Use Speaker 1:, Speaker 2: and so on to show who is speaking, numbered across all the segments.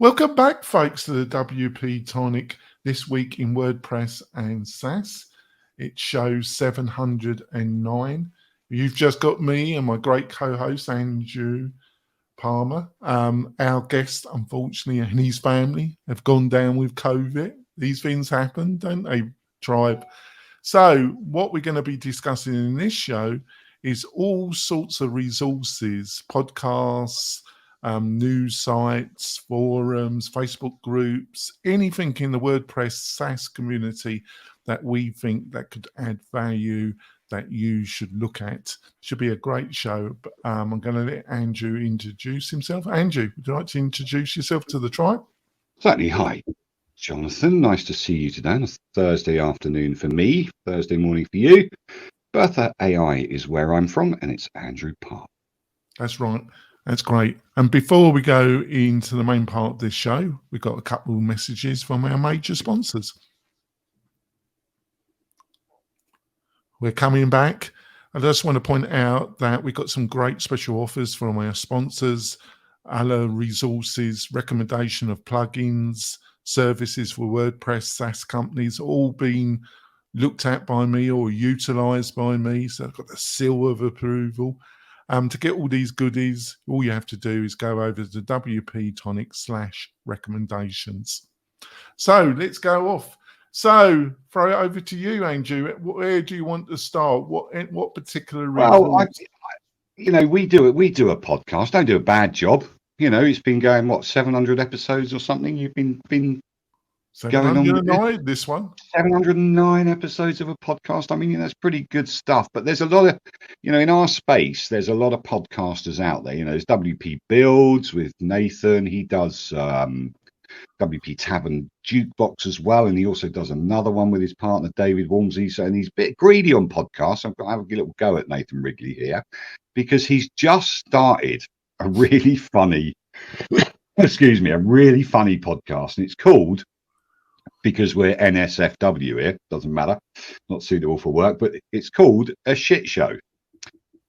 Speaker 1: Welcome back, folks, to the WP-Tonic This Week in WordPress and SaaS. It shows 709. You've just got me and my great co-host, Andrew Palmer. Our guest, unfortunately, and his family have gone down with COVID. These things happen, don't they, tribe? So what we're going to be discussing in this show is all sorts of resources, podcasts, news sites, forums, Facebook groups, anything in the WordPress SaaS community that we think that could add value that you should look at. Should be a great show. But, I'm going to let Andrew introduce himself. Andrew, would you like to introduce yourself to the tribe?
Speaker 2: Certainly. Hi, Jonathan. Nice to see you today on a Thursday afternoon for me, Thursday morning for you. Bertha AI is where I'm from, and it's Andrew Park.
Speaker 1: That's right. That's great. And before we go into the main part of this show, we've got a couple of messages from our major sponsors. We're coming back. I just want to point out that we've got some great special offers from our sponsors, other resources, recommendation of plugins, services for WordPress SaaS companies, all being looked at by me or utilized by me. So I've got the seal of approval. To get all these goodies, all you have to do is go over to WP-Tonic/recommendations. So let's go off. So throw it over to you, Andrew. Where do you want to start? What particular resource?
Speaker 2: Well, we do a podcast. Don't do a bad job. It's been going 700 episodes or something. You've been going on with
Speaker 1: this one.
Speaker 2: 709 episodes of a podcast. I mean, that's pretty good stuff. But there's a lot of, in our space, there's a lot of podcasters out there. There's WP Builds with Nathan. He does WP Tavern Jukebox as well, and he also does another one with his partner David Walmsley. And he's a bit greedy on podcasts. I've got to have a little go at Nathan Wrigley here because he's just started a really funny podcast, and it's called, because we're NSFW here, doesn't matter, not suitable for work, but it's called A Shit Show.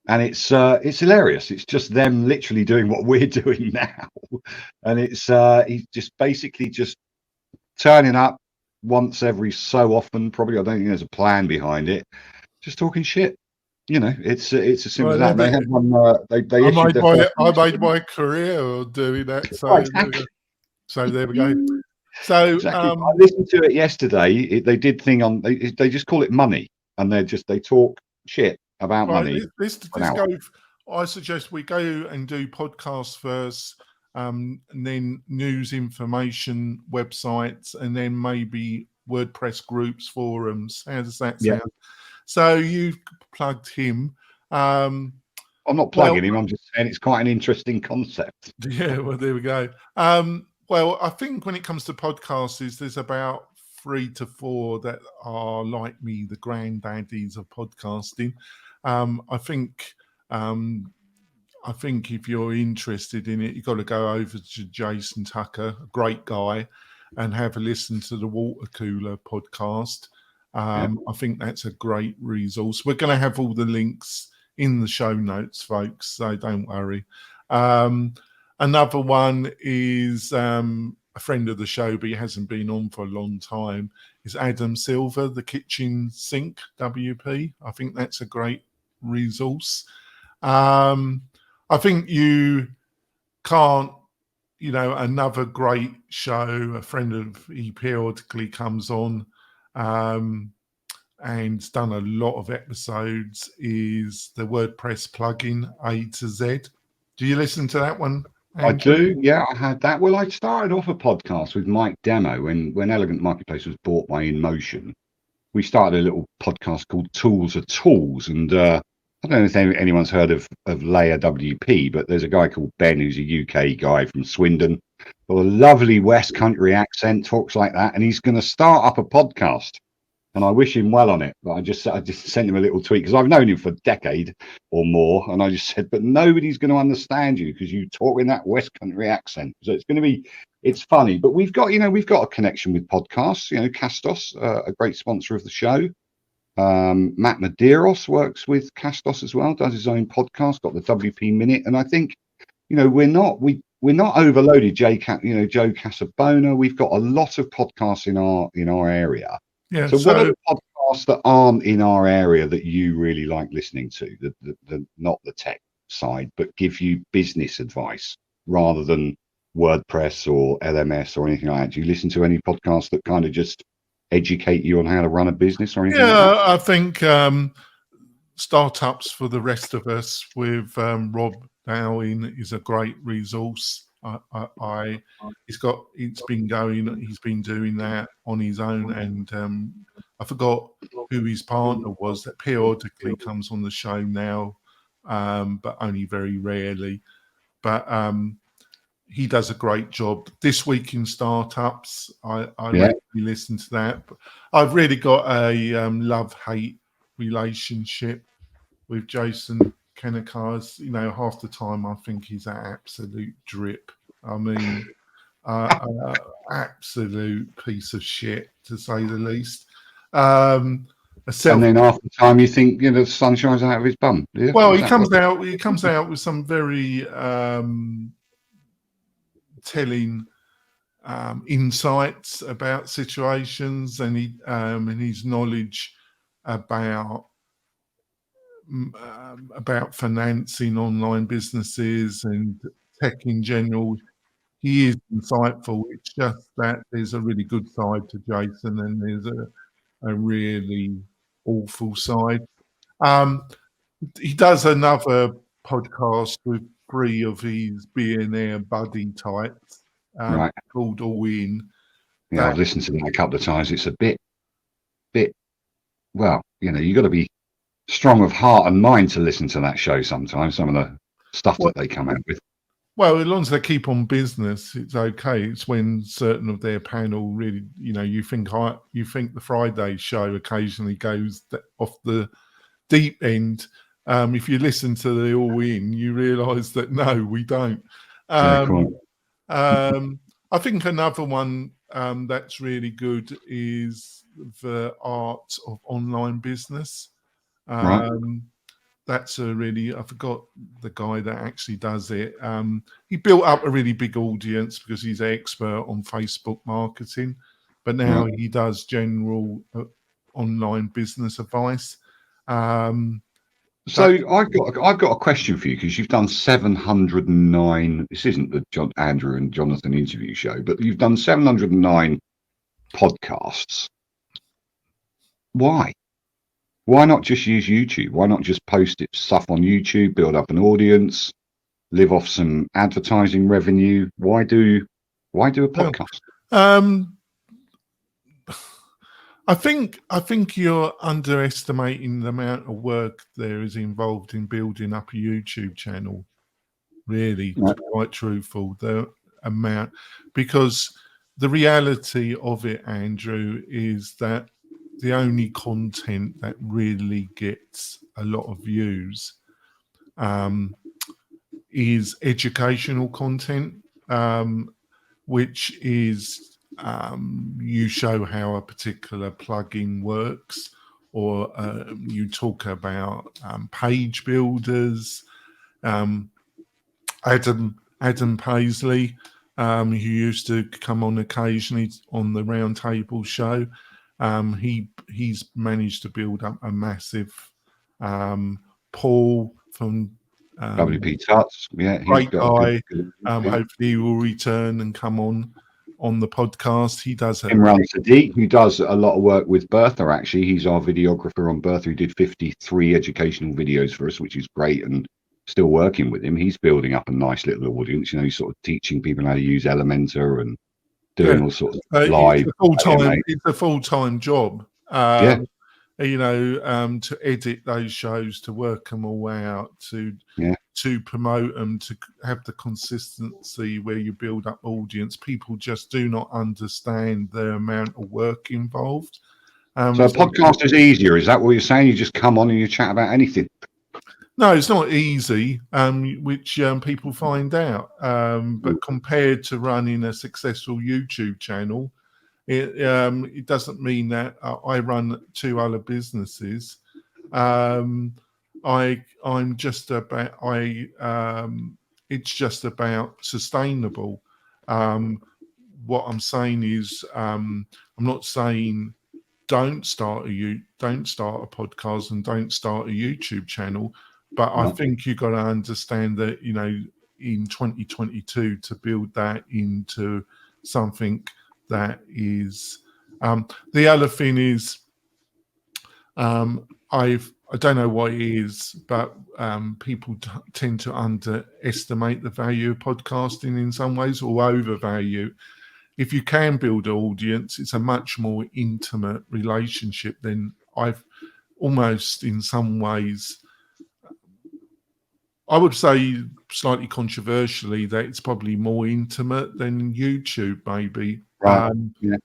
Speaker 2: And it's hilarious. It's just them literally doing what we're doing now. And it's he's just basically just turning up once every so often, probably. I don't think there's a plan behind it. Just talking shit. It's as simple as that. They had one. They
Speaker 1: I made my career doing that. So, exactly. So there we go. So
Speaker 2: exactly. I listened to it yesterday. They did thing on. They just call it money, and they talk shit about money.
Speaker 1: I suggest we go and do podcasts first, and then news, information, websites, and then maybe WordPress groups, forums. How does that sound? Yeah. So you've plugged him.
Speaker 2: I'm not plugging him. I'm just saying it's quite an interesting concept.
Speaker 1: Yeah. Well, there we go. Well, I think when it comes to podcasts, there's about 3 to 4 that are like me, the granddaddies of podcasting. I think if you're interested in it, you've got to go over to Jason Tucker, a great guy, and have a listen to the Water Cooler podcast. I think that's a great resource. We're going to have all the links in the show notes, folks, so don't worry. Another one is a friend of the show, but he hasn't been on for a long time, is Adam Silver, the Kitchen Sink WP. I think that's a great resource. I think you can't, another great show, a friend of he periodically comes on and done a lot of episodes, is the WordPress plugin A to Z. Do you listen to that one?
Speaker 2: I do, yeah, I had that. Well, I started off a podcast with Mike Demo when Elegant Marketplace was bought by InMotion. We started a little podcast called Tools Are Tools, and I don't know if anyone's heard of Layer WP, but there's a guy called Ben who's a UK guy from Swindon, got a lovely West Country accent, talks like that, and he's going to start up a podcast. And I wish him well on it. But I just sent him a little tweet because I've known him for a decade or more. And I just said, but nobody's going to understand you because you talk in that West Country accent. So it's funny. But we've got a connection with podcasts. Castos, a great sponsor of the show. Matt Medeiros works with Castos as well, does his own podcast, got the WP Minute. And I think, we're we're not overloaded. Joe Casabona. We've got a lot of podcasts in our area.
Speaker 1: Yeah.
Speaker 2: So what are the podcasts that aren't in our area that you really like listening to? The not the tech side, but give you business advice rather than WordPress or LMS or anything like that. Do you listen to any podcasts that kind of just educate you on how to run a business or anything like that?
Speaker 1: I think Startups for the Rest of Us with Rob Dowling is a great resource. He's been doing that on his own, and I forgot who his partner was that periodically comes on the show now, but only very rarely. But he does a great job. This Week in Startups, I regularly listen to that. But I've really got a love-hate relationship with Jason Kennecars. Half the time I think he's an absolute drip. I mean, absolute piece of shit, to say the least.
Speaker 2: And then half the time you think, the sun shines out of his bum. Yeah?
Speaker 1: Well, he comes out with some very telling insights about situations, and his knowledge about financing online businesses and tech in general. He is insightful. It's just that there's a really good side to Jason, and there's a really awful side. He does another podcast with 3 of his billionaire buddy types,
Speaker 2: Right.
Speaker 1: called All In.
Speaker 2: Yeah, I've listened to that a couple of times. It's a bit. Well, you got to be strong of heart and mind to listen to that show sometimes. Some of the stuff that they come out with.
Speaker 1: Well, as long as they keep on business, it's okay. It's when certain of their panel really, you think the Friday show occasionally goes off the deep end. If you listen to the All In, you realise that no, we don't. I think another one that's really good is The Art of Online Business.
Speaker 2: Right.
Speaker 1: That's I forgot the guy that actually does it. He built up a really big audience because he's an expert on Facebook marketing, but now he does general online business advice.
Speaker 2: So I've got a question for you, because you've done 709. This isn't the Andrew and Jonathan interview show, but you've done 709 podcasts. Why? Why not just use YouTube? Why not just post stuff on YouTube, build up an audience, live off some advertising revenue? Why do a podcast?
Speaker 1: I think you're underestimating the amount of work there is involved in building up a YouTube channel. Really, to be quite truthful, the amount, because the reality of it, Andrew, is that the only content that really gets a lot of views is educational content, which is you show how a particular plugin works, or you talk about page builders. Adam Paisley, who used to come on occasionally on the Roundtable show, he's managed to build up a massive. Paul from
Speaker 2: WP-Tonic,
Speaker 1: great guy. Hopefully he will return and come on the podcast. He does it.
Speaker 2: Imran Sadiq, who does a lot of work with Bertha, actually. He's our videographer on Bertha, who did 53 educational videos for us, which is great, and still working with him. He's building up a nice little audience. He's sort of teaching people how to use Elementor and doing all sorts of live.
Speaker 1: It's a full-time job. To edit those shows, to work them all out, to promote them, to have the consistency where you build up audience. People just do not understand the amount of work involved.
Speaker 2: So a podcast is easier. Is that what you're saying? You just come on and you chat about anything?
Speaker 1: No, it's not easy, which people find out. But compared to running a successful YouTube channel, it doesn't mean that I run 2 other businesses. I'm just about It's just about sustainable. What I'm saying is, I'm not saying don't start a podcast and don't start a YouTube channel, but I think you've got to understand that, you know, in 2022 to build that into something that is. The other thing is, I don't know what it is, but people tend to underestimate the value of podcasting in some ways, or overvalue. If you can build an audience, it's a much more intimate relationship than I've almost in some ways. I would say slightly controversially that it's probably more intimate than YouTube, maybe.
Speaker 2: Right. Yeah.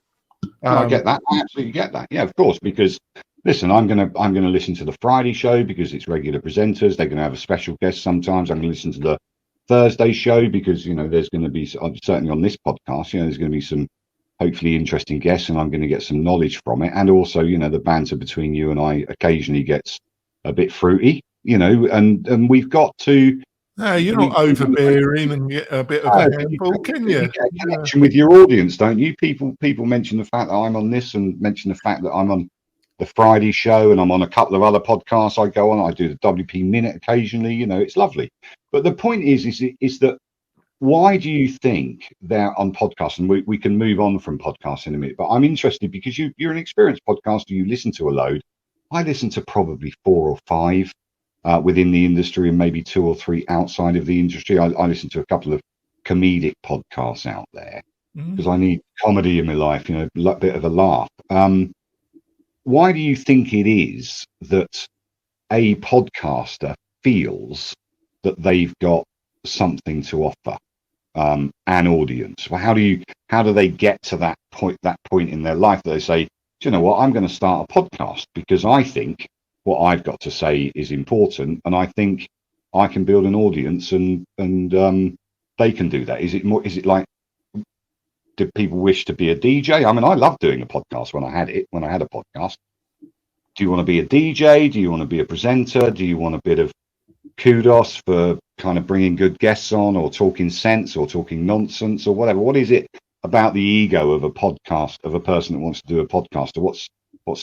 Speaker 2: No, I get that. I absolutely get that. Yeah, of course. Because listen, I'm gonna listen to the Friday show because it's regular presenters. They're gonna have a special guest sometimes. I'm gonna listen to the Thursday show because, you know, there's going to be, certainly on this podcast, you know, there's going to be some hopefully interesting guests, and I'm going to get some knowledge from it. And also, you know, the banter between you and I occasionally gets a bit fruity, you know, and we've got to.
Speaker 1: No, you're not overbearing and get a bit of a handful, can you?
Speaker 2: You get a connection with your audience, don't you? People mention the fact that I'm on this, and mention the fact that I'm on the Friday show, and I'm on a couple of other podcasts I go on. I do the WP Minute occasionally. You know, it's lovely. But the point is that why do you think they're on podcasts? And we can move on from podcasts in a minute. But I'm interested because you're an experienced podcaster. You listen to a load. I listen to probably 4 or 5 within the industry, and maybe 2 or 3 outside of the industry. I listen to a couple of comedic podcasts out there because I need comedy in my life, you know, a bit of a laugh. Why do you think it is that a podcaster feels that they've got something to offer an audience? Well, how do they get to that point in their life that they say, do you know what, I'm going to start a podcast because I think what I've got to say is important, and I think I can build an audience, and they can do that. Is it like, do people wish to be a DJ? I mean, I love doing a podcast when I had a podcast. Do you want to be a DJ? Do you want to be a presenter? Do you want a bit of kudos for kind of bringing good guests on, or talking sense, or talking nonsense, or whatever? What is it about the ego of a podcast, of a person that wants to do a podcast? What's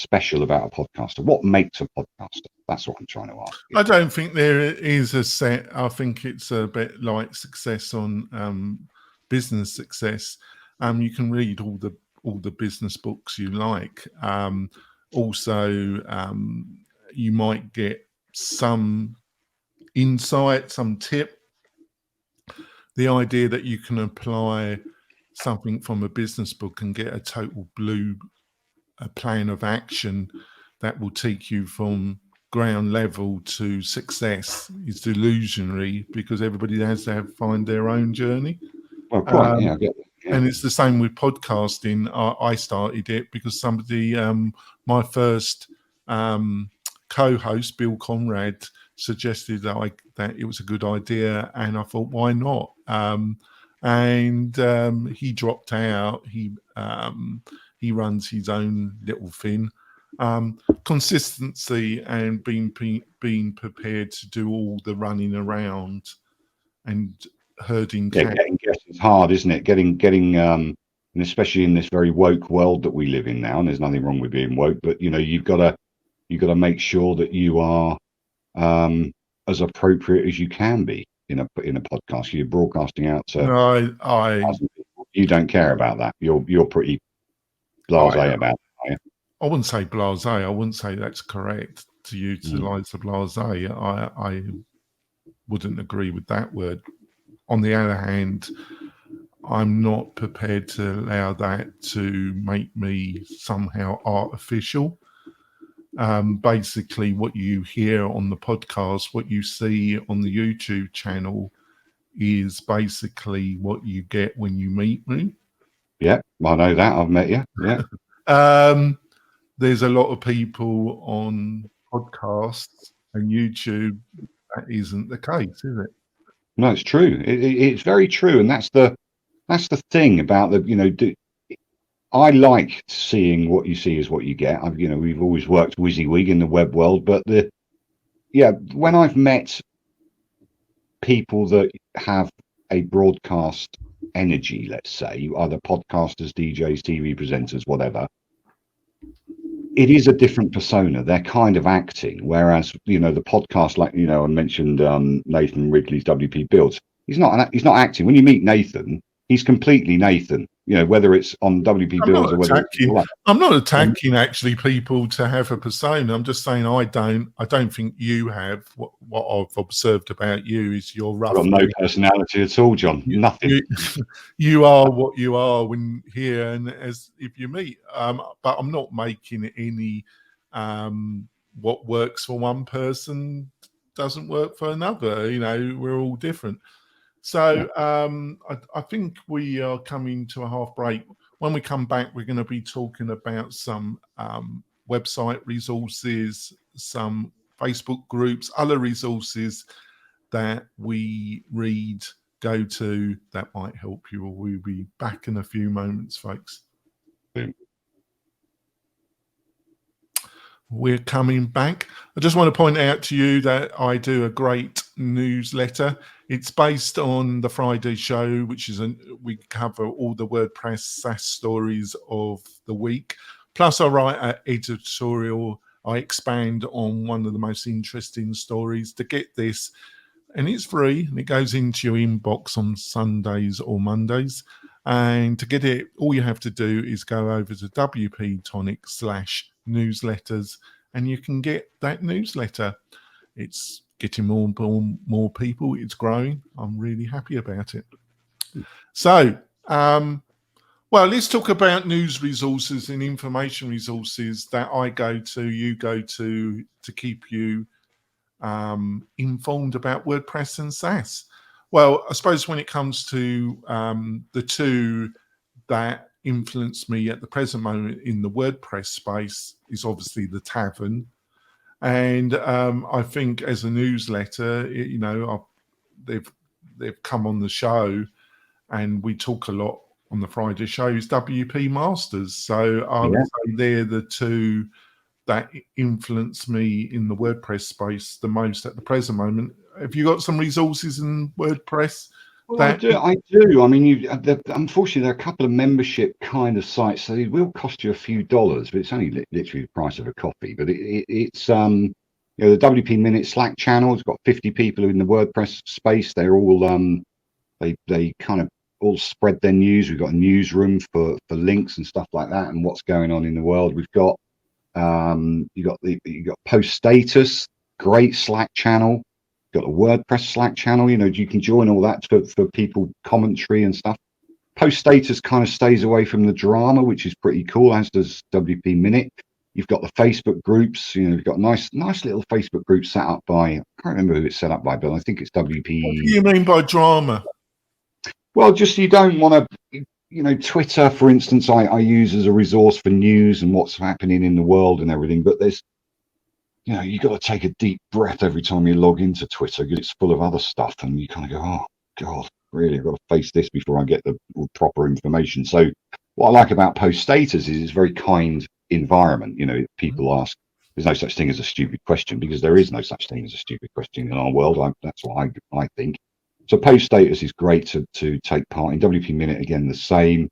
Speaker 2: special about a podcaster? What makes a podcaster? That's what I'm trying to ask you.
Speaker 1: I don't think there is a set. I think it's a bit like success on business success. You can read all the business books you like. Also, you might get some insight, some tip. The idea that you can apply something from a business book and get a total plan of action that will take you from ground level to success is delusionary, because everybody has to find their own journey.
Speaker 2: Well, quite, yeah, I get that. Yeah.
Speaker 1: And it's the same with podcasting. I started it because somebody, my first co-host, Bill Conrad, suggested that it was a good idea, and I thought, why not? And he dropped out. He runs his own little thing. Consistency and being prepared to do all the running around and herding cats.
Speaker 2: Getting guests is hard, isn't it? Getting and especially in this very woke world that we live in now, and there's nothing wrong with being woke, but you know, you've got to make sure that you are as appropriate as you can be in a podcast. You're broadcasting out to you don't care about that. You're pretty blasé about it, are you?
Speaker 1: I wouldn't say blasé. I wouldn't say that's correct to utilize the blasé. I wouldn't agree with that word. On the other hand, I'm not prepared to allow that to make me somehow artificial. Basically, what you hear on the podcast, what you see on the YouTube channel, is basically what you get when you meet me.
Speaker 2: Yeah, I know that. I've met you. Yeah.
Speaker 1: There's a lot of people on podcasts and YouTube that isn't the case, is it?
Speaker 2: No, it's true. It's very true, and that's the thing about the, you know, I like seeing what you see is what you get. We've always worked WYSIWYG in the web world, but when I've met people that have a broadcast energy, let's say, either podcasters, DJs, TV presenters, whatever, it is a different persona. They're kind of acting. Whereas, the podcast, like, I mentioned Nathan Wrigley's WP Builds. He's not acting. When you meet Nathan, he's completely Nathan. Whether it's on WP
Speaker 1: I'm
Speaker 2: Builds
Speaker 1: not
Speaker 2: or whether
Speaker 1: attacking.
Speaker 2: it's
Speaker 1: I'm not attacking actually people to have a persona. I'm just saying I don't think you have. What I've observed about you is you're
Speaker 2: I've got
Speaker 1: roughly.
Speaker 2: no personality at all, John. Nothing.
Speaker 1: You are what you are when here and as if you meet. But I'm not making any. What works for one person doesn't work for another. We're all different. So I think we are coming to a half break. When we come back, we're going to be talking about some website resources, some Facebook groups, other resources that we read, go to, that might help you. We'll be back in a few moments, folks. We're coming back. I just want to point out to you that I do a great newsletter. It's based on the Friday show, which is we cover all the WordPress SaaS stories of the week. Plus, I write an editorial. I expand on one of the most interesting stories. To get this, and it's free, and it goes into your inbox on Sundays or Mondays. And to get it, all you have to do is go over to WP-Tonic/newsletters, and you can get that newsletter. It's getting more people. It's growing. I'm really happy about it. So, let's talk about news resources and information resources that I go to, you go to keep you informed about WordPress and SaaS. Well, I suppose when it comes to the two that influence me at the present moment in the WordPress space is obviously the Tavern. And I think as a newsletter, they've come on the show, and we talk a lot on the Friday shows, WP Masters. So I would say they're the two that influence me in the WordPress space the most at the present moment. Have you got some resources in WordPress?
Speaker 2: Well, I do. I mean, unfortunately, there are a couple of membership kind of sites, so it will cost you a few dollars, but it's only literally the price of a coffee. But it's the WP Minute Slack channel. It's got 50 people in the WordPress space. They're all they kind of all spread their news. We've got a newsroom for links and stuff like that, and what's going on in the world. We've got you got Post Status, great Slack channel. Got a WordPress Slack channel, you can join all that for people commentary and stuff. Post Status kind of stays away from the drama, which is pretty cool, as does WP Minute. You've got the Facebook groups, you've got nice little Facebook groups set up by, I can't remember who it's set up by, but I think it's WP.
Speaker 1: What do you mean by drama?
Speaker 2: Well, just you don't want to, Twitter, for instance, I use as a resource for news and what's happening in the world and everything, but there's you got to take a deep breath every time you log into Twitter because it's full of other stuff, and you kind of go, oh God, really, I've got to face this before I get the proper information. So what I like about Post Status is it's a very kind environment. People ask, there's no such thing as a stupid question, because there is no such thing as a stupid question in our world. That's what I think. So Post Status is great to take part in. WP Minute, again, the same.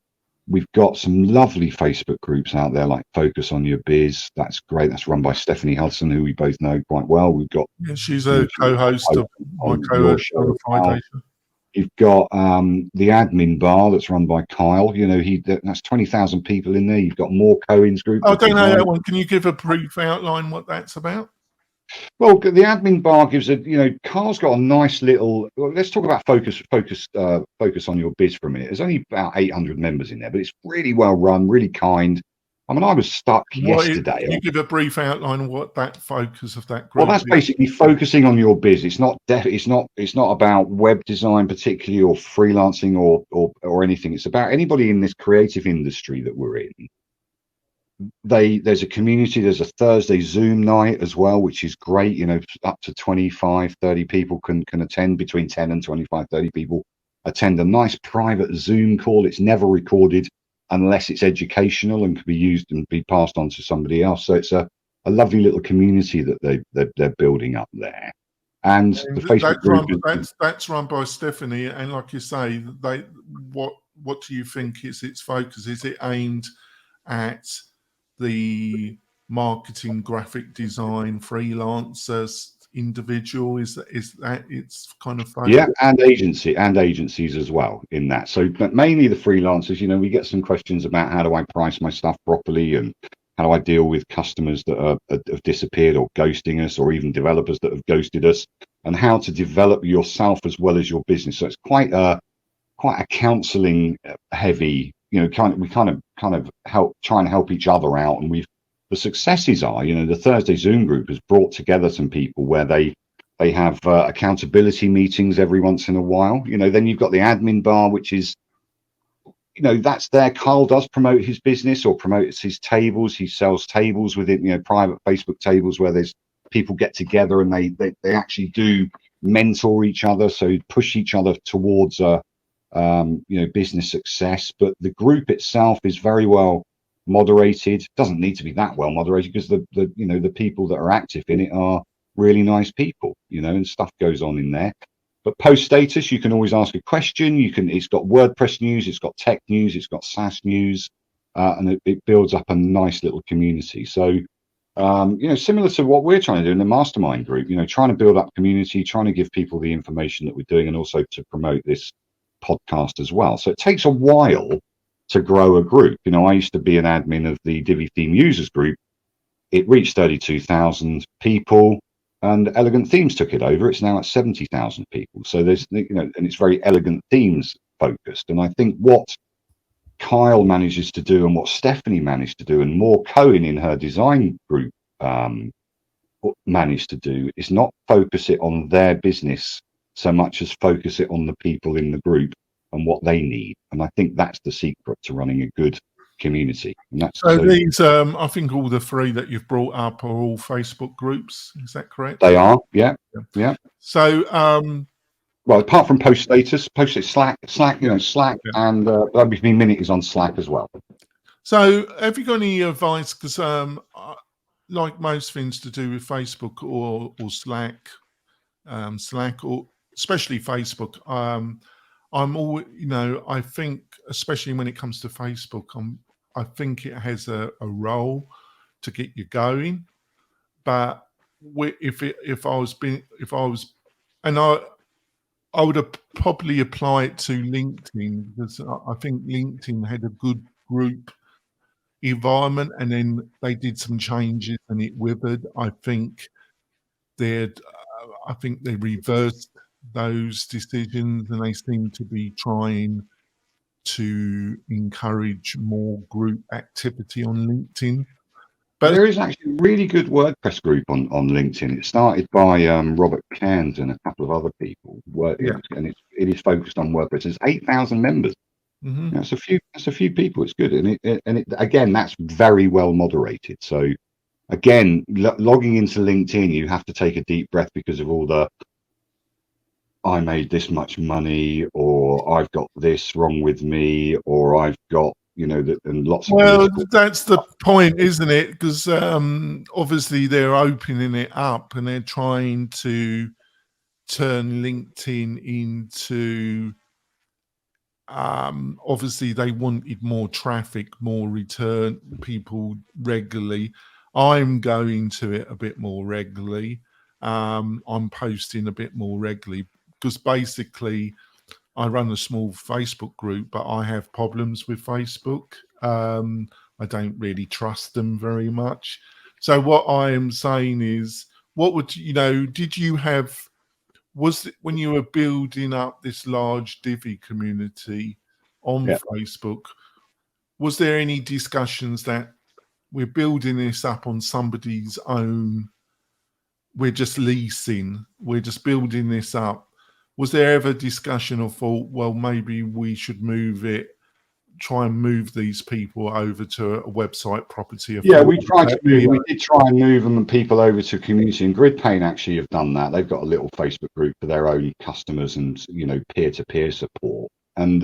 Speaker 2: We've got some lovely Facebook groups out there, like Focus on Your Biz. That's great. That's run by Stephanie Hudson, who we both know quite well. We've got
Speaker 1: she's a co-host of my co-host on the Friday show.
Speaker 2: You've got the admin bar that's run by Kyle. That's 20,000 people in there. You've got more Cohen's group.
Speaker 1: I don't know that one. Can you give a brief outline what that's about?
Speaker 2: Well, the admin bar gives Carl's got a nice little. Well, let's talk about focus on your biz for a minute. There's only about 800 members in there, but it's really well run, really kind. I mean, I was stuck yesterday.
Speaker 1: Can you give a brief outline of what that focus of that group?
Speaker 2: Well, that's basically focusing on your biz. It's not about web design particularly, or freelancing or anything. It's about anybody in this creative industry that we're in. There's a community. There's a Thursday Zoom night as well, which is great. Up to 25, 30 people can attend. Between 10 and 25, 30 people attend a nice private Zoom call. It's never recorded unless it's educational and can be used and be passed on to somebody else. So it's a lovely little community that they're building up there. And the Facebook group
Speaker 1: that's run by Stephanie, and like you say, what do you think is its focus? Is it aimed at the marketing, graphic design, freelancers, individual? Is that its kind of focus?
Speaker 2: Yeah, and agencies as well in that. So, but mainly the freelancers. We get some questions about how do I price my stuff properly, and how do I deal with customers that have disappeared or ghosting us, or even developers that have ghosted us, and how to develop yourself as well as your business. So it's quite a counselling heavy. We kind of try and help each other out, and the successes are, the Thursday Zoom group has brought together some people where they have accountability meetings every once in a while. Then you've got the admin bar, which is, that's there. Carl does promote his business or promotes his tables. He sells tables within, private Facebook tables where there's people get together and they actually do mentor each other. So push each other towards business success. But the group itself is very well moderated. Doesn't need to be that well moderated, because the people that are active in it are really nice people, and stuff goes on in there. But post status, you can always ask a question. It's got WordPress news, it's got tech news, it's got SaaS news, and it builds up a nice little community. So, similar to what we're trying to do in the mastermind group, trying to build up community, trying to give people the information that we're doing, and also to promote this podcast as well. So it takes a while to grow a group. I used to be an admin of the Divi Theme users group. It reached 32,000 people. And Elegant Themes took it over. It's now at 70,000 people. So there's, and it's very Elegant Themes focused. And I think what Kyle manages to do, and what Stephanie managed to do, and more Cohen in her design group managed to do, is not focus it on their business so much as focus it on the people in the group and what they need. And I think that's the secret to running a good community. And that's
Speaker 1: these I think all the three that you've brought up are all Facebook groups, is that correct?
Speaker 2: They are, yeah.
Speaker 1: So
Speaker 2: well, apart from post status, Slack, Slack, and WP Minute is on Slack as well.
Speaker 1: So have you got any advice, because like most things to do with Facebook or Slack, or especially Facebook, I'm all, I think, especially when it comes to Facebook, I think it has a role to get you going. But if I would have probably apply it to LinkedIn, because I think LinkedIn had a good group environment, and then they did some changes and it withered. I think they reversed those decisions, and they seem to be trying to encourage more group activity on LinkedIn.
Speaker 2: But there is actually a really good WordPress group on LinkedIn. It started by Robert Cairns and a couple of other people. And it is focused on WordPress. There's 8,000 members.
Speaker 1: Mm-hmm.
Speaker 2: That's a few people. It's good, and again, that's very well moderated. So again, logging into LinkedIn, you have to take a deep breath because of all the I made this much money, or I've got this wrong with me, or I've got, and lots of.
Speaker 1: Well, that's the point, isn't it? Because obviously they're opening it up and they're trying to turn LinkedIn into. Obviously they wanted more traffic, more return people regularly. I'm going to it a bit more regularly. I'm posting a bit more regularly, because basically I run a small Facebook group, but I have problems with Facebook. I don't really trust them very much. So what I am saying is, what would did you have? Was it when you were building up this large Divi community on Facebook, was there any discussions that we're building this up on somebody's own, we're just leasing, we're just building this up? Was there ever discussion of thought, well, maybe we should try and move these people over to a website property?
Speaker 2: Yeah, we did try and move them and people over to community, and GridPaint actually have done that. They've got a little Facebook group for their own customers and peer-to-peer support, and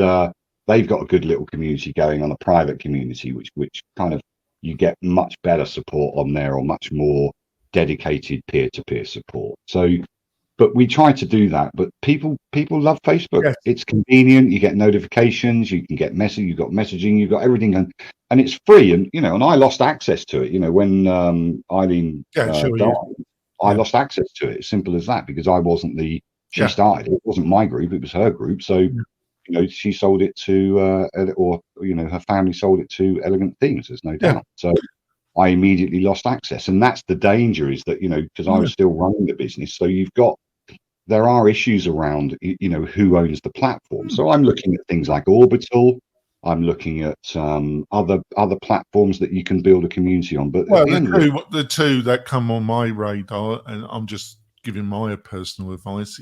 Speaker 2: they've got a good little community going on, a private community, which kind of you get much better support on there, or much more dedicated peer-to-peer support. So But we try to do that. But people love Facebook.
Speaker 1: Yes.
Speaker 2: It's convenient. You get notifications. You can get message. You've got messaging. You've got everything, and it's free. And and I lost access to it. When Eileen
Speaker 1: Yeah, sure.
Speaker 2: died, I
Speaker 1: Yeah.
Speaker 2: lost access to it. As simple as that, because I wasn't the. She
Speaker 1: Yeah.
Speaker 2: started it. It wasn't my group. It was her group. So she sold it to, or her family sold it to Elegant Themes. There's no
Speaker 1: Yeah.
Speaker 2: doubt. So I immediately lost access, and that's the danger. Is that because I was still running the business. So there are issues around who owns the platform. So I'm looking at things like Orbital. I'm looking at other platforms that you can build a community on. But at
Speaker 1: Well,
Speaker 2: the end of it,
Speaker 1: the two that come on my radar, and I'm just giving my personal advice,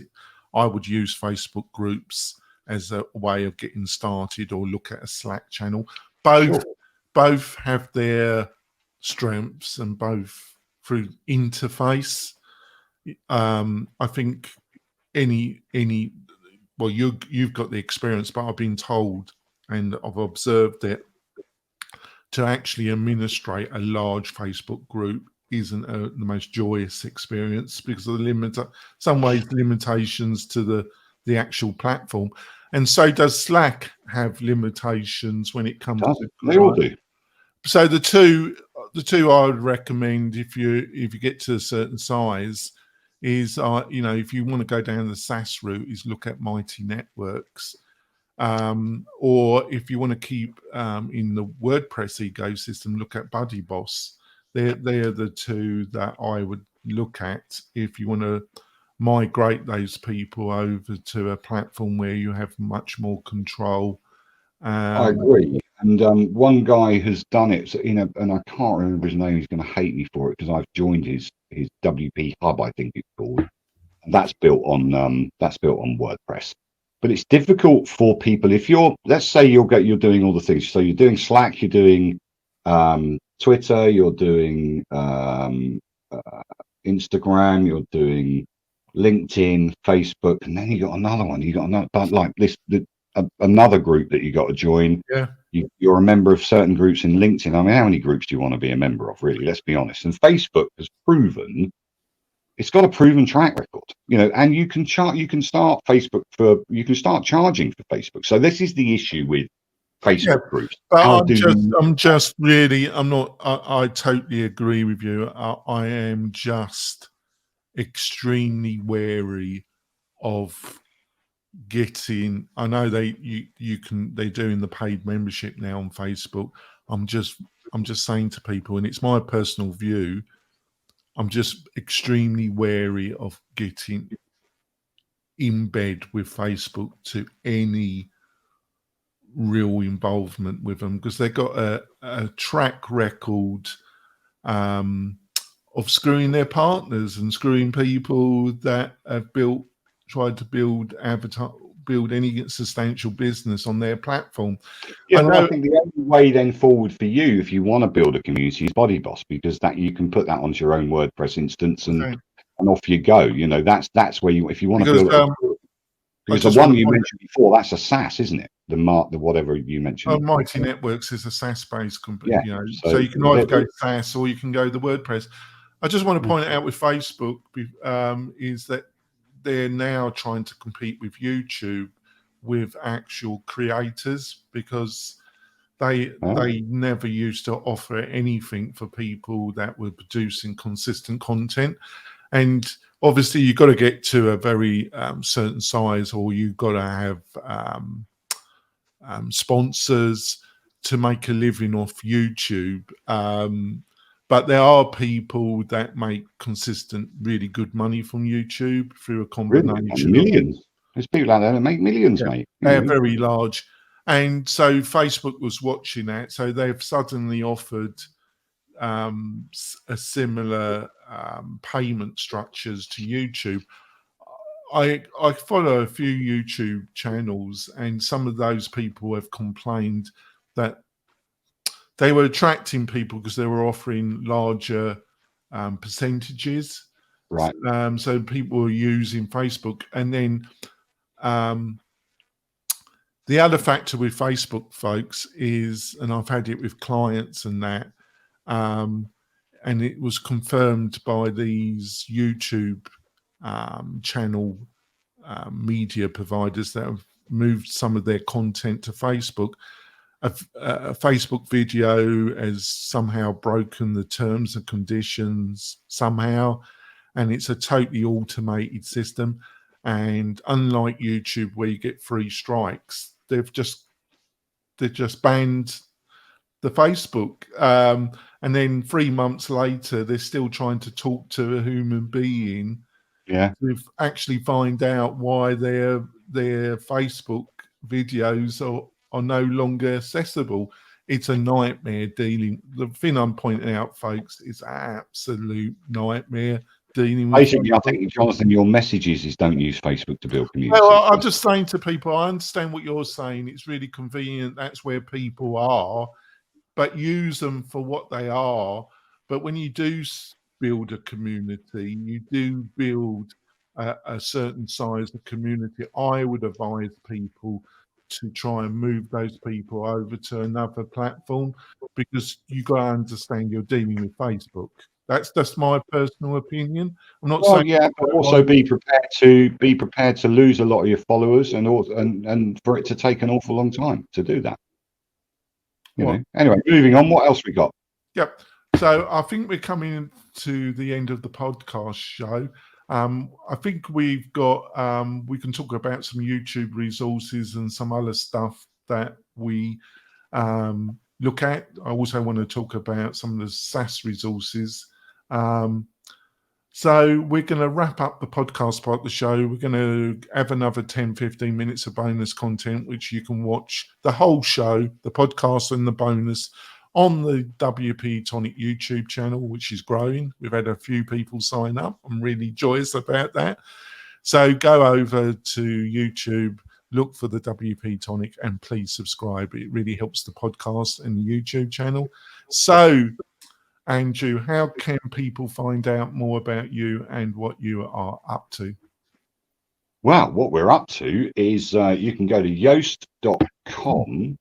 Speaker 1: I would use Facebook groups as a way of getting started, or look at a Slack channel.
Speaker 2: sure.
Speaker 1: Both have their strengths, and both through interface. I think any well, you've got the experience, but I've been told and I've observed it, to actually administrate a large Facebook group isn't the most joyous experience, because of the limitations to the actual platform. And so does Slack have limitations when it comes to
Speaker 2: They all do.
Speaker 1: So the two I would recommend, if you get to a certain size, is if you want to go down the SaaS route, is look at Mighty Networks. Or if you want to keep in the WordPress ecosystem, look at Buddy Boss. They're the two that I would look at if you want to migrate those people over to a platform where you have much more control.
Speaker 2: I agree. And one guy has done it, and I can't remember his name. He's going to hate me for it, because I've joined his WP Hub, I think it's called. That's built on WordPress. But it's difficult for people if let's say you're doing all the things. So you're doing Slack, you're doing Twitter, you're doing Instagram, you're doing LinkedIn, Facebook, and then you got another one. You got another, but like this, another group that you got to join.
Speaker 1: Yeah.
Speaker 2: You're a member of certain groups in LinkedIn. I mean, how many groups do you want to be a member of, really? Let's be honest. And Facebook has proven, it's got a proven track record, and you can start charging for Facebook. So this is the issue with Facebook groups.
Speaker 1: But
Speaker 2: How
Speaker 1: I totally agree with you. I am just extremely wary of getting. I know they're doing the paid membership now on Facebook. I'm just saying to people, and it's my personal view, I'm just extremely wary of getting in bed with Facebook to any real involvement with them, because they've got a track record of screwing their partners and screwing people that have tried to build any substantial business on their platform.
Speaker 2: I think the only way then forward for you, if you want to build a community, is Body Boss, because that you can put that onto your own WordPress instance and off you go. That's where if you want to build it. Because the one you mentioned before, that's a SaaS, isn't it? The whatever you mentioned.
Speaker 1: Mighty Networks is a SaaS-based company.
Speaker 2: So
Speaker 1: you can either go SaaS or you can go the WordPress. I just want to point out with Facebook is that they're now trying to compete with YouTube with actual creators, because they never used to offer anything for people that were producing consistent content. And obviously you've got to get to a very certain size, or you've got to have sponsors to make a living off YouTube. But there are people that make consistent, really good money from YouTube through a combination
Speaker 2: of millions. There's people out there that make millions, mate.
Speaker 1: They're very large. And so Facebook was watching that. So they've suddenly offered a similar payment structures to YouTube. I follow a few YouTube channels, and some of those people have complained that they were attracting people because they were offering larger percentages.
Speaker 2: Right.
Speaker 1: So people were using Facebook. And then the other factor with Facebook, folks, is, and I've had it with clients and that, and it was confirmed by these YouTube channel media providers that have moved some of their content to Facebook. A Facebook video has somehow broken the terms and conditions somehow, and it's a totally automated system. And unlike YouTube, where you get 3 strikes, they've just banned the Facebook. And then 3 months later, they're still trying to talk to a human being to actually find out why their Facebook videos are no longer accessible. It's a nightmare dealing. The thing I'm pointing out, folks, is an absolute nightmare dealing with
Speaker 2: Basically,
Speaker 1: Facebook.
Speaker 2: I think, Jonathan, your message is don't use Facebook to build community.
Speaker 1: Well, I'm just saying to people, I understand what you're saying. It's really convenient. That's where people are, but use them for what they are. But when you do build a community, you do build a certain size of community. I would advise people to try and move those people over to another platform, because you got to understand you're dealing with Facebook. That's just my personal opinion. I'm not saying.
Speaker 2: Yeah, but also be prepared to lose a lot of your followers, and for it to take an awful long time to do that. You know. Anyway, moving on. What else we got?
Speaker 1: Yep. So I think we're coming to the end of the podcast show. I think we've got, we can talk about some YouTube resources and some other stuff that we look at. I also want to talk about some of the SaaS resources. So we're going to wrap up the podcast part of the show. We're going to have another 10, 15 minutes of bonus content, which you can watch the whole show, the podcast and the bonus, on the WP-Tonic YouTube channel, which is growing. We've had a few people sign up. I'm really joyous about that. So go over to YouTube, look for the WP-Tonic, and please subscribe. It really helps the podcast and the YouTube channel. So, Andrew, how can people find out more about you and what you are up to?
Speaker 2: Well, what we're up to is you can go to yoast.com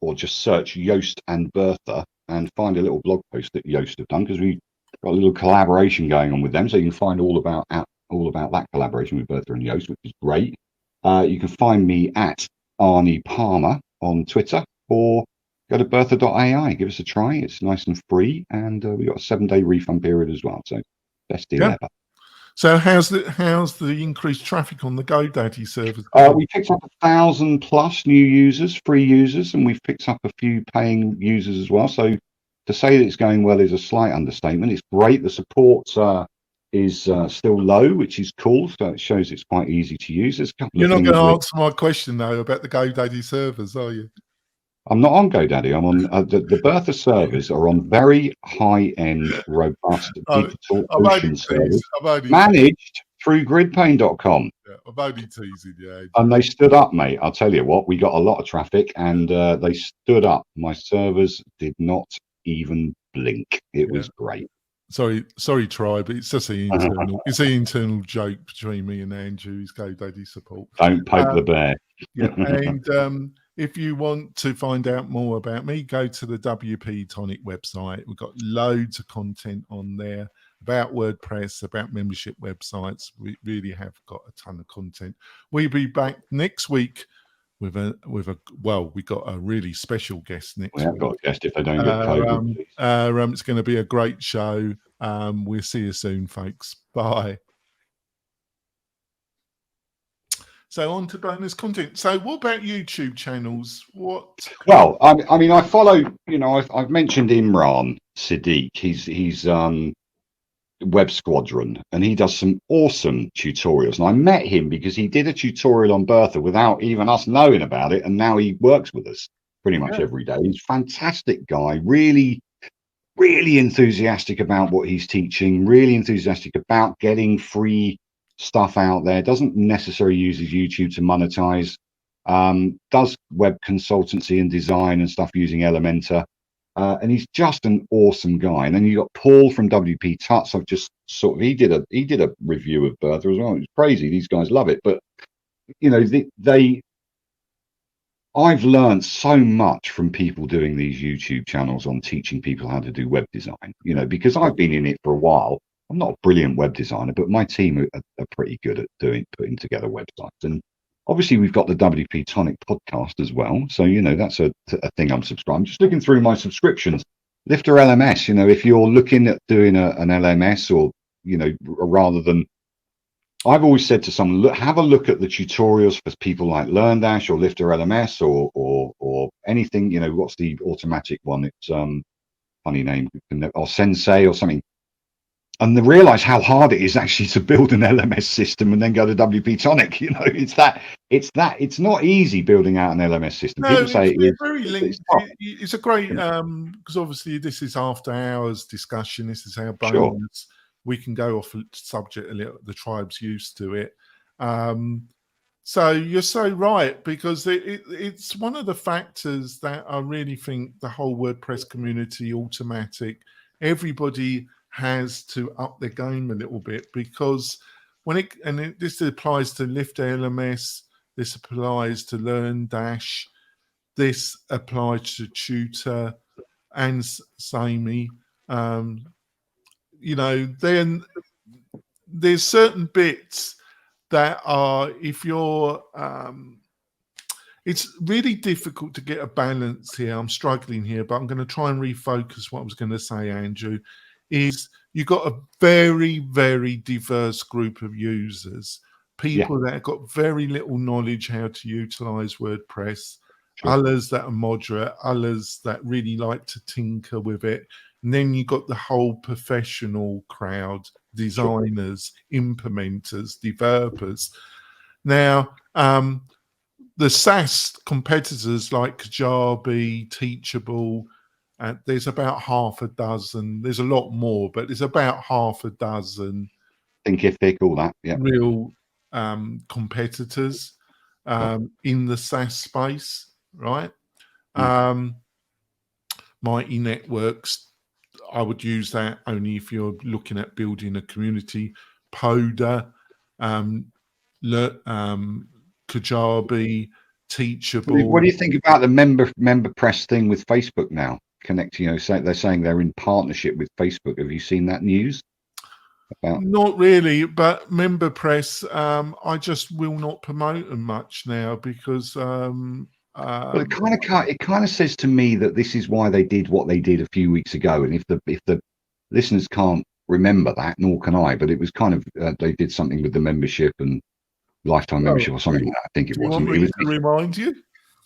Speaker 2: or just search Yoast and Bertha and find a little blog post that Yoast have done, because we've got a little collaboration going on with them. So you can find all about that collaboration with Bertha and Yoast, which is great. You can find me at Arnie Palmer on Twitter, or go to bertha.ai. Give us a try. It's nice and free, and we've got a 7-day refund period as well. So best deal ever.
Speaker 1: So how's the increased traffic on the GoDaddy servers?
Speaker 2: We picked up 1,000+ new users, free users, and we've picked up a few paying users as well. So to say that it's going well is a slight understatement. It's great. The support is still low, which is cool. So it shows it's quite easy to use. There's a couple
Speaker 1: You're
Speaker 2: of
Speaker 1: not
Speaker 2: things.
Speaker 1: going to answer my question though about the GoDaddy servers, are you?
Speaker 2: I'm not on GoDaddy. I'm on the Bertha servers are on very high-end, robust digital ocean servers, managed through gridpane.com.
Speaker 1: Yeah, I'm only teasing you.
Speaker 2: And they stood up, mate. I'll tell you what, we got a lot of traffic, and they stood up. My servers did not even blink. It was great.
Speaker 1: Sorry, Tri, but it's just the internal joke between me and Andrew's GoDaddy support.
Speaker 2: Don't poke the bear.
Speaker 1: Yeah, and if you want to find out more about me, go to the WP-Tonic website. We've got loads of content on there about WordPress, about membership websites. We really have got a ton of content. We'll be back next week with a we got a really special guest next week.
Speaker 2: We have got a guest if they don't get COVID.
Speaker 1: It's going to be a great show. We'll see you soon, folks. Bye. So on to bonus content. So what about YouTube channels?
Speaker 2: Well, I mean, I follow, I've mentioned Imran Siddiq. He's Web Squadron, and he does some awesome tutorials. And I met him because he did a tutorial on Bertha without even us knowing about it. And now he works with us pretty much every day. He's a fantastic guy, really, really enthusiastic about what he's teaching, really enthusiastic about getting free stuff out there. Doesn't necessarily use his YouTube to monetize, does web consultancy and design and stuff using Elementor, and he's just an awesome guy. And then you got Paul from WP-Tuts. I've just he did a review of Bertha as well. It was crazy. These guys love it. But I've learned so much from people doing these YouTube channels on teaching people how to do web design, because I've been in it for a while. I'm not a brilliant web designer, but my team are pretty good at putting together websites. And obviously, we've got the WP-Tonic podcast as well. So, that's a thing I'm subscribed. I'm just looking through my subscriptions. Lifter LMS, if you're looking at doing an LMS or, rather than, I've always said to someone, look, have a look at the tutorials for people like LearnDash or Lifter LMS or anything, what's the automatic one? It's funny name, or Sensei or something. And they realize how hard it is actually to build an LMS system and then go to WP-Tonic. It's not easy building out an LMS system.
Speaker 1: No,
Speaker 2: People say it
Speaker 1: we're
Speaker 2: is.
Speaker 1: very linked. It's a great, because obviously this is after hours discussion. This is our bonus.
Speaker 2: Sure.
Speaker 1: We can go off subject a little. The tribe's used to it. So you're so right, because it's one of the factors that I really think the whole WordPress community, Automatic, everybody has to up their game a little bit, because this applies to Lifter LMS, this applies to LearnDash, this applies to Tutor and Samey. Then there's certain bits that are, if you're, it's really difficult to get a balance here. I'm struggling here, but I'm going to try and refocus what I was going to say, Andrew, is you've got a very, very diverse group of users, people that have got very little knowledge how to utilize WordPress, others that are moderate, others that really like to tinker with it. And then you've got the whole professional crowd, designers, implementers, developers. Now, the SaaS competitors like Kajabi, Teachable, there's about half a dozen. There's a lot more, but there's about half a dozen.
Speaker 2: Thinkific, all that,
Speaker 1: real competitors in the SaaS space, right? Mighty Networks, I would use that only if you're looking at building a community. Poda, Kajabi, Teachable.
Speaker 2: What do you think about the member press thing with Facebook now? Connecting, they're saying they're in partnership with Facebook. Have you seen that news?
Speaker 1: Not really, but member press, I just will not promote them much now, because
Speaker 2: well, it kind of says to me that this is why they did what they did a few weeks ago. And if the listeners can't remember that, nor can I, but it was kind of they did something with the membership and lifetime membership or something like that. I think it was.
Speaker 1: Do you want me to remind you?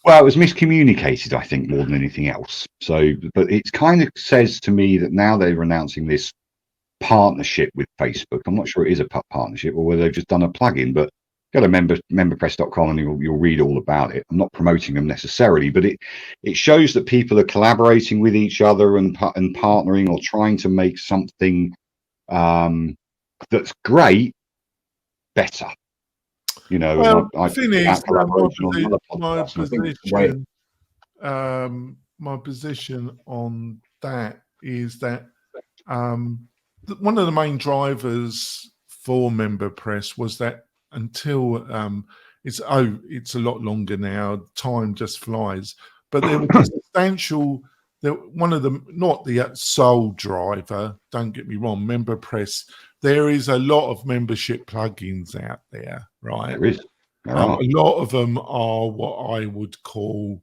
Speaker 2: Well, it was miscommunicated, I think, more than anything else. So, but it kind of says to me that now they're announcing this partnership with Facebook. I'm not sure it is a partnership or whether they've just done a plugin, but go to memberpress.com and you'll read all about it. I'm not promoting them necessarily, but it shows that people are collaborating with each other and partnering or trying to make something that's great better.
Speaker 1: Well,
Speaker 2: my
Speaker 1: position on that is that one of the main drivers for member press was that until it's a lot longer now, time just flies, but there was a substantial, one of them, not the sole driver, don't get me wrong, member press, there is a lot of membership plugins out there, right?
Speaker 2: There is.
Speaker 1: A lot of them are what I would call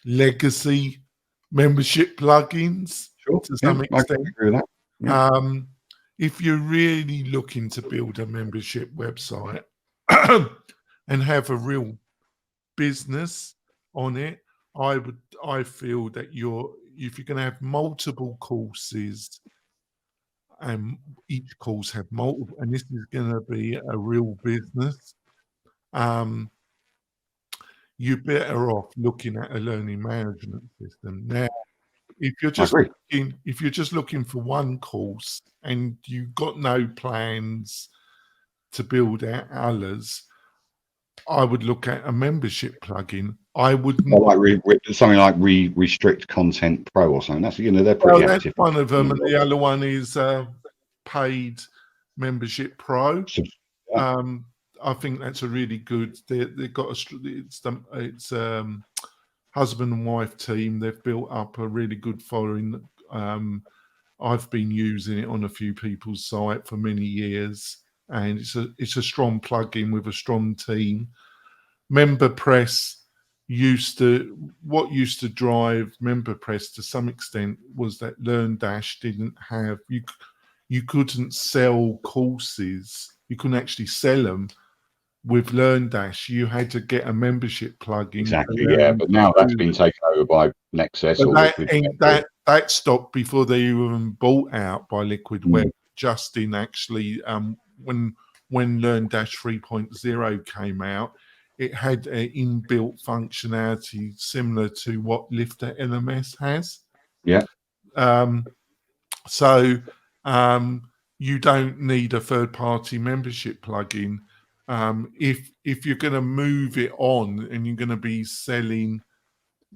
Speaker 1: legacy membership plugins, to some extent.
Speaker 2: I agree with that.
Speaker 1: If you're really looking to build a membership website and have a real business on it, I feel that if you're going to have multiple courses, and each course have multiple, and this is going to be a real business, you're better off looking at a learning management system. Now, if you're just looking for one course and you've got no plans to build out others, I would look at a membership plugin. I would not
Speaker 2: like something like Restrict Content Pro or something. That's they're pretty active.
Speaker 1: That's one of them, and the other one is Paid Membership Pro. I think that's a really good. They've got it's husband and wife team. They've built up a really good following. I've been using it on a few people's site for many years, and it's a strong plugin with a strong team. MemberPress used to drive MemberPress to some extent was that LearnDash didn't have you couldn't sell courses. You couldn't actually sell them with LearnDash. You had to get a membership plugin.
Speaker 2: Exactly. Yeah, but now that's been taken over by Nexus or Liquid.
Speaker 1: That stopped before they were even bought out by Liquid Web. Justin actually, when LearnDash 3.0 came out, it had an inbuilt functionality similar to what Lifter LMS has.
Speaker 2: Yeah.
Speaker 1: So you don't need a third-party membership plugin. If you're going to move it on and you're going to be selling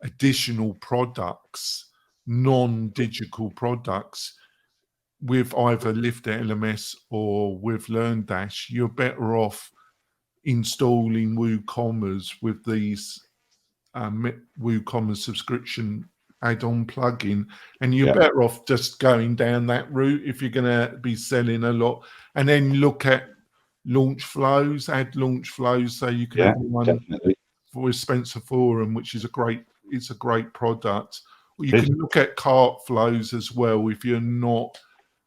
Speaker 1: additional products, non-digital products, with either Lifter LMS or with LearnDash, you're better off installing WooCommerce with these WooCommerce subscription add-on plugin, and you're better off just going down that route if you're going to be selling a lot, and then look at launch flows, add launch flows, so you can have one for Spencer Forum, which is a great product. Or you can look at cart flows as well if you're not.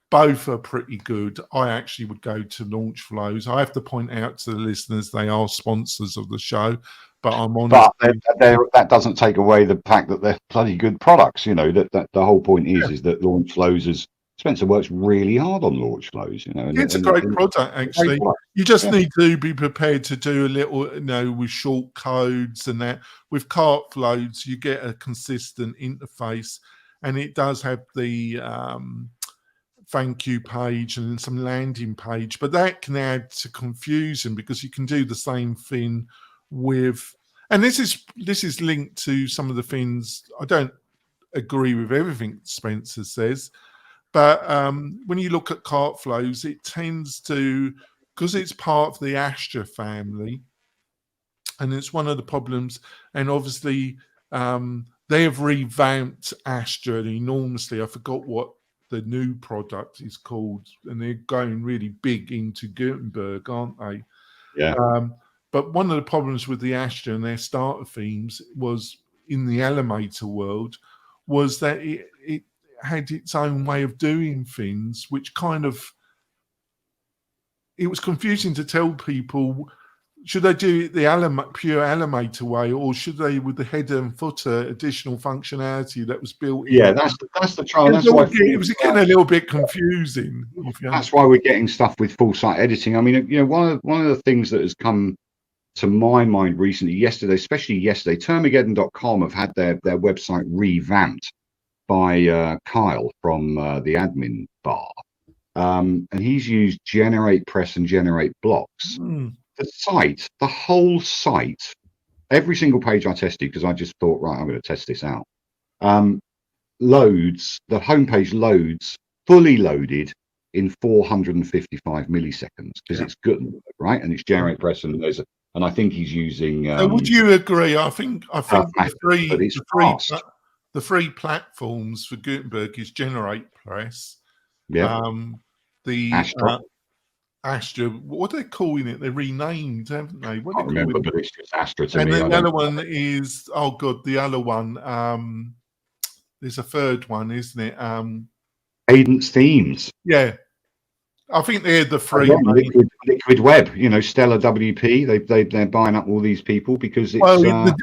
Speaker 1: Both are pretty good. I actually would go to launch flows. I have to point out to the listeners they are sponsors of the show, but I'm honest.
Speaker 2: But that doesn't take away the fact that they're bloody good products. You know, that the whole point is that launch flows is Spencer works really hard on launch flows. You know,
Speaker 1: it's a great product actually. You just need to be prepared to do a little, with short codes and that. With cart flows, you get a consistent interface, and it does have the thank you page and some landing page, but that can add to confusion because you can do the same thing with, and this is linked to some of the things. I don't agree with everything Spencer says, but when you look at cart flows, it tends to, because it's part of the Astra family, and it's one of the problems, and obviously they have revamped Astra enormously. I forgot what the new product is called, and they're going really big into Gutenberg, aren't they?
Speaker 2: Yeah.
Speaker 1: But one of the problems with the Astra and their starter themes was in the Elementor world was that it had its own way of doing things, which it was confusing to tell people, should they do it the pure Elementor way, or should they, with the header and footer, additional functionality that was built in?
Speaker 2: Yeah, that's the trial. That's why
Speaker 1: it was getting a little bit confusing.
Speaker 2: That's why we're getting stuff with full site editing. I mean, one of the things that has come to my mind recently, especially yesterday, Termageddon.com have had their website revamped by Kyle from the admin bar, and he's used generate press and generate blocks. The whole site, every single page I tested, because I just thought, right, I'm going to test this out. The homepage loads fully loaded in 455 milliseconds because it's Gutenberg, right? And it's generate press, and I think he's using.
Speaker 1: So would you agree? I think the free platforms for Gutenberg is Generate Press.
Speaker 2: Yeah.
Speaker 1: Astra, what are they calling it? They're renamed, haven't they? What
Speaker 2: I can't remember, but it's just Astra to
Speaker 1: me.
Speaker 2: And
Speaker 1: the other one is, the other one. There's a third one, isn't it?
Speaker 2: Cadence Themes.
Speaker 1: Yeah. I think they're the three.
Speaker 2: Liquid Web, Stellar WP. They're buying up all these people because it's.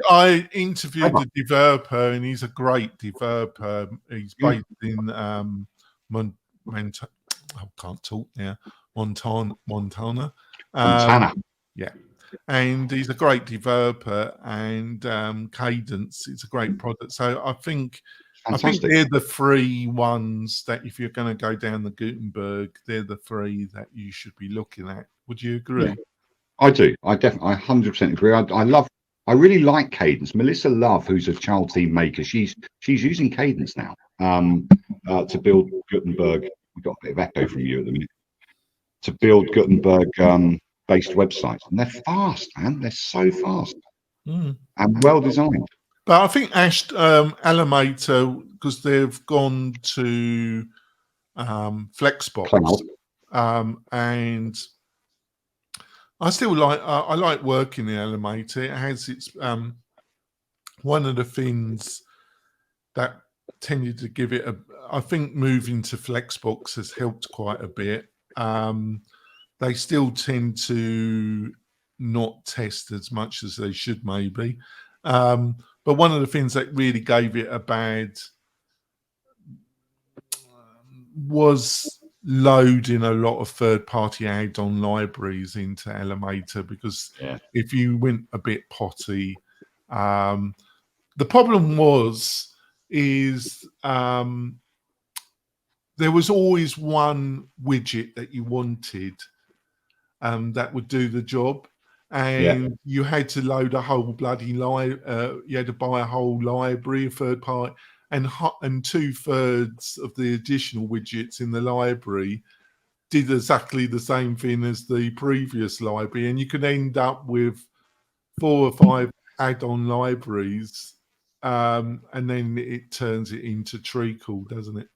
Speaker 1: I interviewed the developer, and he's a great developer. He's based in I can't talk now. Montana. Yeah, and he's a great developer, and Cadence is a great product. So I think they're the three ones that, if you're going to go down the Gutenberg, they're the three that you should be looking at. Would you agree?
Speaker 2: Yeah, I do. I 100% agree. I really like Cadence. Melissa Love, who's a child theme maker, she's using Cadence now to build Gutenberg. We've got a bit of echo from you at the minute. To build Gutenberg based websites, and they're fast, man. They're so fast and well designed.
Speaker 1: But I think Elementor, because they've gone to Flexbox, and I still like. I like working in Elementor. It has its one of the things that tended to give it a. I think moving to Flexbox has helped quite a bit. They still tend to not test as much as they should, maybe. But one of the things that really gave it a bad was loading a lot of third-party add-on libraries into Elementor, because if you went a bit potty, the problem is there was always one widget that you wanted that would do the job, and you had to load a whole bloody you had to buy a whole library of third party, and 2/3 of the additional widgets in the library did exactly the same thing as the previous library, and you could end up with 4 or 5 add-on libraries, and then it turns it into treacle, doesn't it?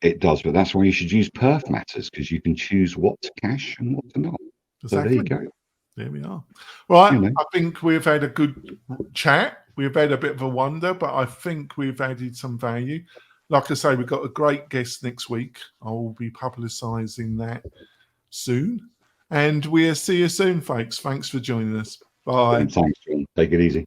Speaker 2: It does, but that's why you should use perf matters, because you can choose what to cache and what to not.
Speaker 1: Exactly.
Speaker 2: So there you go.
Speaker 1: There we are. Right, I think we've had a good chat. We've had a bit of a wonder, but I think we've added some value. Like I say, we've got a great guest next week. I will be publicising that soon. And we'll see you soon, folks. Thanks for joining us. Bye.
Speaker 2: Thanks, John. Take it easy.